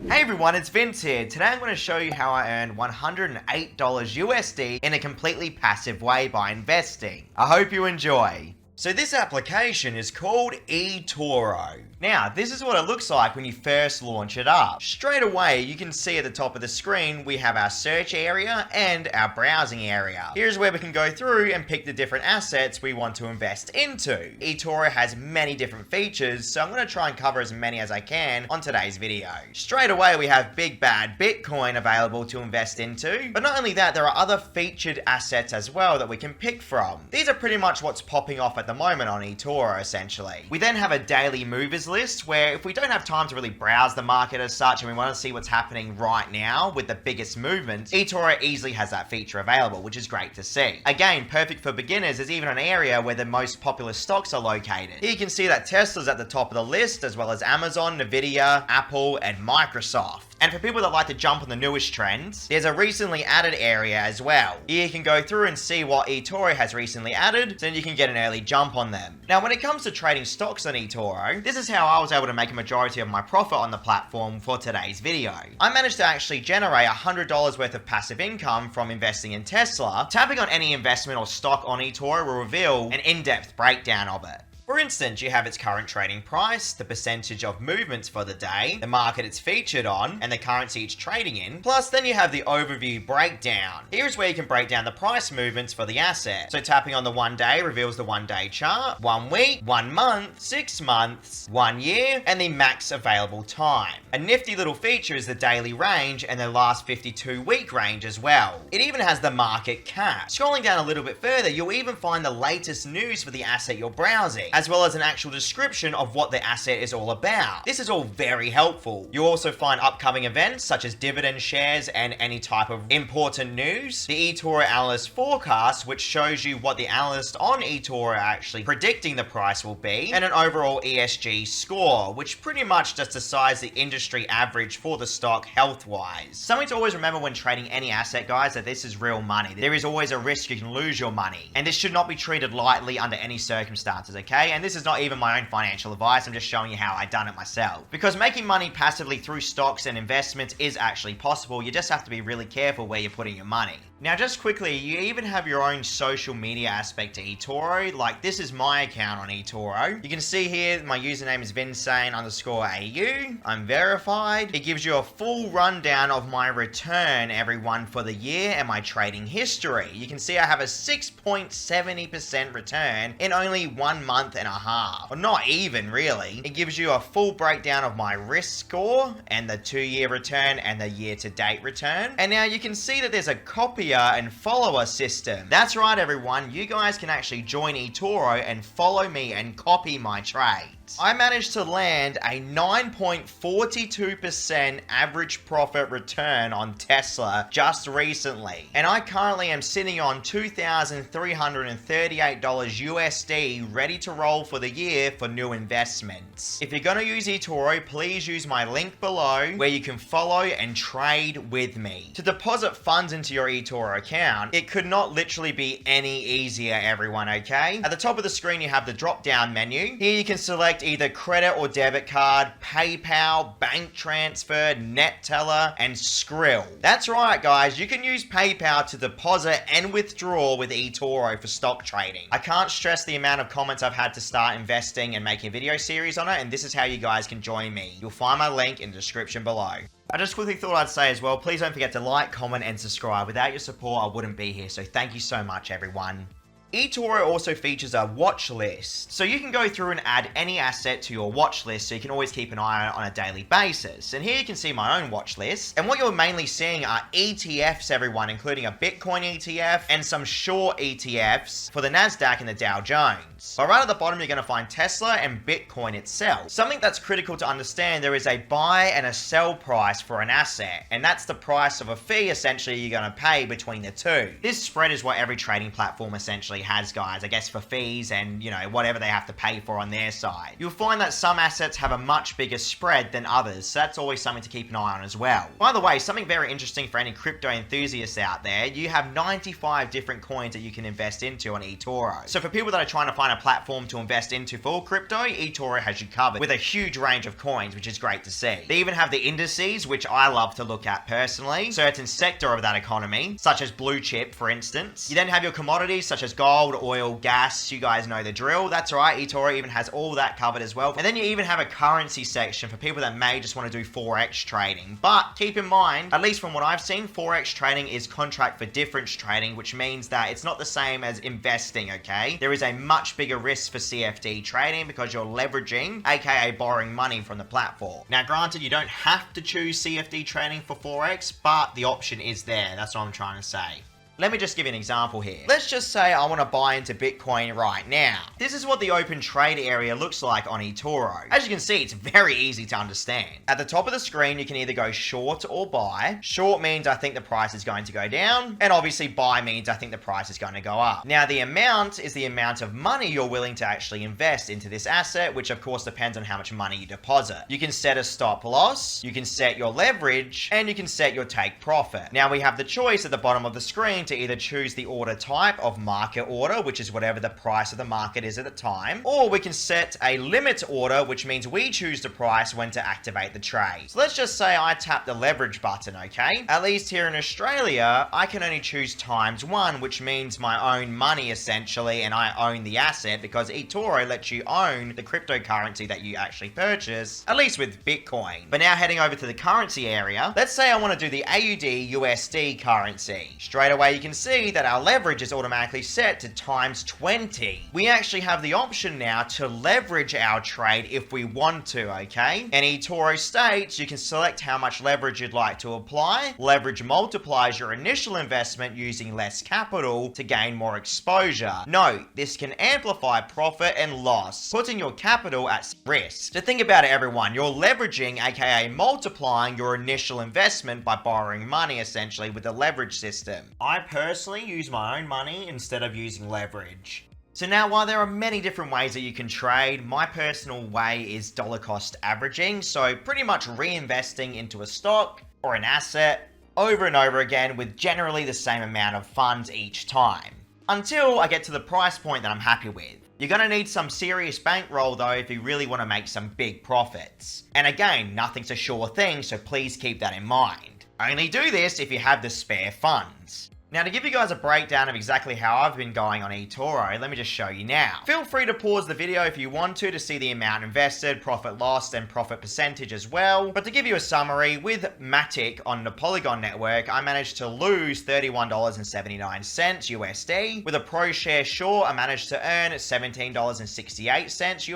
Hey everyone, it's Vince here. Today I'm going to show you how I earned $108 USD in a completely passive way by investing. I hope you enjoy. So this application is called eToro. Now, this is what it looks like when you first launch it up. Straight away, you can see at the top of the screen, we have our search area and our browsing area. Here's where we can go through and pick the different assets we want to invest into. eToro has many different features, so I'm going to try and cover as many as I can on today's video. Straight away, we have Big Bad Bitcoin available to invest into. But not only that, there are other featured assets as well that we can pick from. These are pretty much what's popping off at the moment on eToro, essentially. We then have a daily movers list where if we don't have time to really browse the market as such and we want to see what's happening right now with the biggest movements, eToro easily has that feature available, which is great to see. Again, perfect for beginners. There's even an area where the most popular stocks are located. Here you can see that Tesla's at the top of the list, as well as Amazon, Nvidia, Apple, and Microsoft. And for people that like to jump on the newest trends, there's a recently added area as well. Here you can go through and see what eToro has recently added, so then you can get an early jump on them. Now, when it comes to trading stocks on eToro, this is how I was able to make a majority of my profit on the platform for today's video. I managed to actually generate $100 worth of passive income from investing in Tesla. Tapping on any investment or stock on eToro will reveal an in-depth breakdown of it. For instance, you have its current trading price, the percentage of movements for the day, the market it's featured on, and the currency it's trading in. Plus, then you have the overview breakdown. Here's where you can break down the price movements for the asset. So tapping on the 1 day reveals the 1 day chart, 1 week, 1 month, 6 months, 1 year, and the max available time. A nifty little feature is the daily range and the last 52-week range as well. It even has the market cap. Scrolling down a little bit further, you'll even find the latest news for the asset you're browsing, as well as an actual description of what the asset is all about. This is all very helpful. You'll also find upcoming events such as dividend shares and any type of important news. The eToro analyst forecast, which shows you what the analyst on eToro are actually predicting the price will be, and an overall ESG score, which pretty much just decides the industry average for the stock health-wise. Something to always remember when trading any asset, guys, that this is real money. There is always a risk you can lose your money, and this should not be treated lightly under any circumstances, okay? And this is not even my own financial advice, I'm just showing you how I done it myself. Because making money passively through stocks and investments is actually possible, you just have to be really careful where you're putting your money. Now, just quickly, you even have your own social media aspect to eToro. Like, this is my account on eToro. You can see here, my username is Vinsane_AU. I'm verified. It gives you a full rundown of my return, everyone, for the year and my trading history. You can see I have a 6.70% return in only 1 month and a half. Or not even, really. It gives you a full breakdown of my risk score and the 2-year return and the year-to-date return. And now you can see that there's a copier and follower system. That's right, everyone. You guys can actually join eToro and follow me and copy my trades. I managed to land a 9.42% average profit return on Tesla just recently. And I currently am sitting on $2,338 USD ready to roll for the year for new investments. If you're going to use eToro, please use my link below where you can follow and trade with me. To deposit funds into your eToro account, it could not literally be any easier, everyone, okay? At the top of the screen, you have the drop-down menu. Here you can select either credit or debit card, PayPal, bank transfer, NetTeller, and Skrill. That's right, guys. You can use PayPal to deposit and withdraw with eToro for stock trading. I can't stress the amount of comments I've had to start investing and making a video series on it, and this is how you guys can join me. You'll find my link in the description below. I just quickly thought I'd say as well, please don't forget to like, comment, and subscribe. Without your support, I wouldn't be here, so thank you so much, everyone. eToro also features a watch list, so you can go through and add any asset to your watch list so you can always keep an eye on a daily basis. And here you can see my own watch list, and what you're mainly seeing are ETFs, everyone, including a Bitcoin ETF and some short ETFs for the Nasdaq and the Dow Jones. But right at the bottom, you're going to find Tesla and Bitcoin itself. Something that's critical to understand, there is a buy and a sell price for an asset, and that's the price of a fee essentially you're going to pay between the two. This spread is what every trading platform essentially has, guys, I guess for fees and, you know, whatever they have to pay for on their side. You'll find that some assets have a much bigger spread than others, so that's always something to keep an eye on as well. By the way, something very interesting for any crypto enthusiasts out there, you have 95 different coins that you can invest into on eToro. So for people that are trying to find a platform to invest into for crypto, eToro has you covered with a huge range of coins, which is great to see. They even have the indices, which I love to look at personally, certain sector of that economy, such as blue chip, for instance. You then have your commodities, such as gold, oil, gas, you guys know the drill. That's right, eToro even has all that covered as well. And then you even have a currency section for people that may just want to do Forex trading. But keep in mind, at least from what I've seen, Forex trading is contract for difference trading, which means that it's not the same as investing, okay? There is a much bigger risk for CFD trading because you're leveraging, aka borrowing money from the platform. Now, granted, you don't have to choose CFD trading for Forex, but the option is there. That's what I'm trying to say. Let me just give you an example here. Let's just say I want to buy into Bitcoin right now. This is what the open trade area looks like on eToro. As you can see, it's very easy to understand. At the top of the screen, you can either go short or buy. Short means I think the price is going to go down, and obviously buy means I think the price is going to go up. Now, the amount is the amount of money you're willing to actually invest into this asset, which of course depends on how much money you deposit. You can set a stop loss, you can set your leverage, and you can set your take profit. Now, we have the choice at the bottom of the screen to either choose the order type of market order, which is whatever the price of the market is at the time, or we can set a limit order, which means we choose the price when to activate the trade. So let's just say I tap the leverage button, okay? At least here in Australia, I can only choose ×1, which means my own money essentially, and I own the asset because eToro lets you own the cryptocurrency that you actually purchase, at least with Bitcoin. But now heading over to the currency area, let's say I want to do the AUD USD currency. Straight away, you can see that our leverage is automatically set to ×20. We actually have the option now to leverage our trade if we want to, okay? And eToro states you can select how much leverage you'd like to apply. Leverage multiplies your initial investment using less capital to gain more exposure. Note, this can amplify profit and loss, putting your capital at risk. So think about it, everyone. You're leveraging, aka multiplying your initial investment by borrowing money, essentially, with the leverage system. I personally use my own money instead of using leverage. So now, while there are many different ways that you can trade, my personal way is dollar cost averaging. So pretty much reinvesting into a stock or an asset over and over again with generally the same amount of funds each time, until I get to the price point that I'm happy with. You're going to need some serious bankroll though if you really want to make some big profits. And again, nothing's a sure thing, so please keep that in mind. Only do this if you have the spare funds. Now, to give you guys a breakdown of exactly how I've been going on eToro, let me just show you now. Feel free to pause the video if you want to see the amount invested, profit lost, and profit percentage as well. But to give you a summary, with Matic on the Polygon network, I managed to lose $31.79 USD. With a ProShare short, I managed to earn $17.68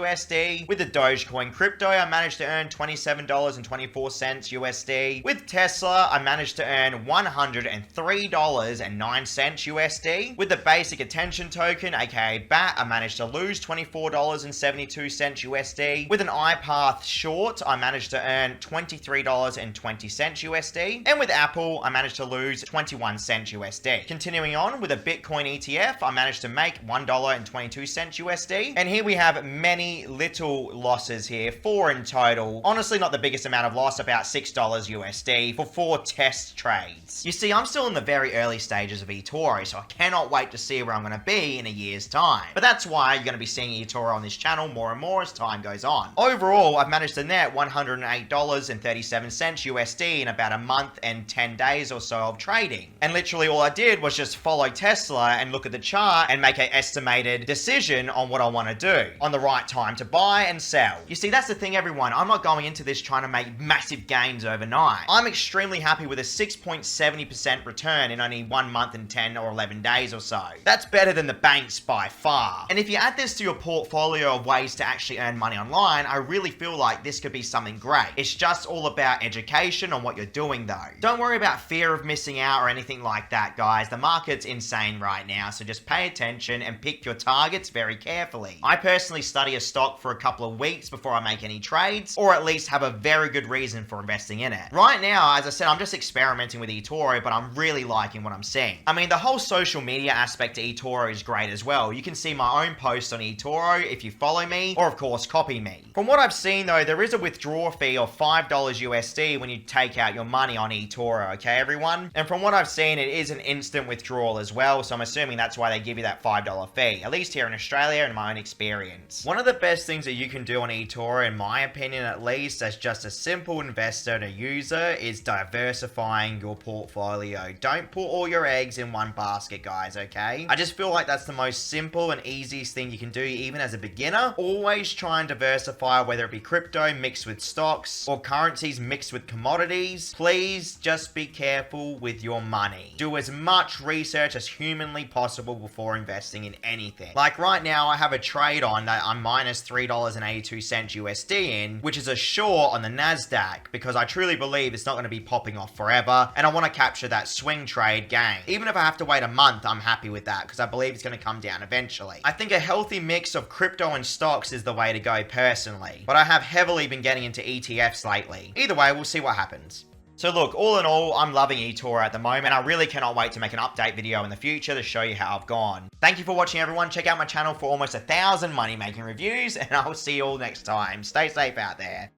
USD. With the Dogecoin crypto, I managed to earn $27.24 USD. With Tesla, I managed to earn $103.09 USD. With the basic attention token, aka BAT, I managed to lose $24.72 USD. With an iPath short, I managed to earn $23.20 USD. And with Apple, I managed to lose 21 cents USD. Continuing on with a Bitcoin ETF, I managed to make $1.22 USD. And here we have many little losses here, 4 in total. Honestly, not the biggest amount of loss, about $6 USD for 4 test trades. You see, I'm still in the very early stages of eToro, so I cannot wait to see where I'm going to be in a year's time. But that's why you're going to be seeing eToro on this channel more and more as time goes on. Overall, I've managed to net $108.37 USD in about a month and 10 days or so of trading. And literally all I did was just follow Tesla and look at the chart and make an estimated decision on what I want to do, on the right time to buy and sell. You see, that's the thing, everyone. I'm not going into this trying to make massive gains overnight. I'm extremely happy with a 6.70% return in only 1 month and 10 or 11 days or so. That's better than the banks by far. And if you add this to your portfolio of ways to actually earn money online, I really feel like this could be something great. It's just all about education on what you're doing though. Don't worry about fear of missing out or anything like that, guys. The market's insane right now, so just pay attention and pick your targets very carefully. I personally study a stock for a couple of weeks before I make any trades, or at least have a very good reason for investing in it. Right now, as I said, I'm just experimenting with eToro, but I'm really liking what I'm sync. I mean, the whole social media aspect to eToro is great as well. You can see my own posts on eToro if you follow me, or of course copy me. From what I've seen though, there is a withdrawal fee of $5 USD when you take out your money on eToro, okay everyone? And from what I've seen, it is an instant withdrawal as well, so I'm assuming that's why they give you that $5 fee, at least here in Australia in my own experience. One of the best things that you can do on eToro, in my opinion at least, as just a simple investor and a user, is diversifying your portfolio. Don't put all your eggs in one basket, guys, okay? I just feel like that's the most simple and easiest thing you can do even as a beginner. Always try and diversify, whether it be crypto mixed with stocks or currencies mixed with commodities. Please just be careful with your money. Do as much research as humanly possible before investing in anything. Like right now, I have a trade on that I'm minus $3.82 USD in, which is a short on the NASDAQ, because I truly believe it's not going to be popping off forever, and I want to capture that swing trade gain. Even if I have to wait a month, I'm happy with that, because I believe it's going to come down eventually. I think a healthy mix of crypto and stocks is the way to go personally, but I have heavily been getting into ETFs lately. Either way, we'll see what happens. So look, all in all, I'm loving eToro at the moment. I really cannot wait to make an update video in the future to show you how I've gone. Thank you for watching, everyone. Check out my channel for almost 1,000 money-making reviews, and I'll see you all next time. Stay safe out there.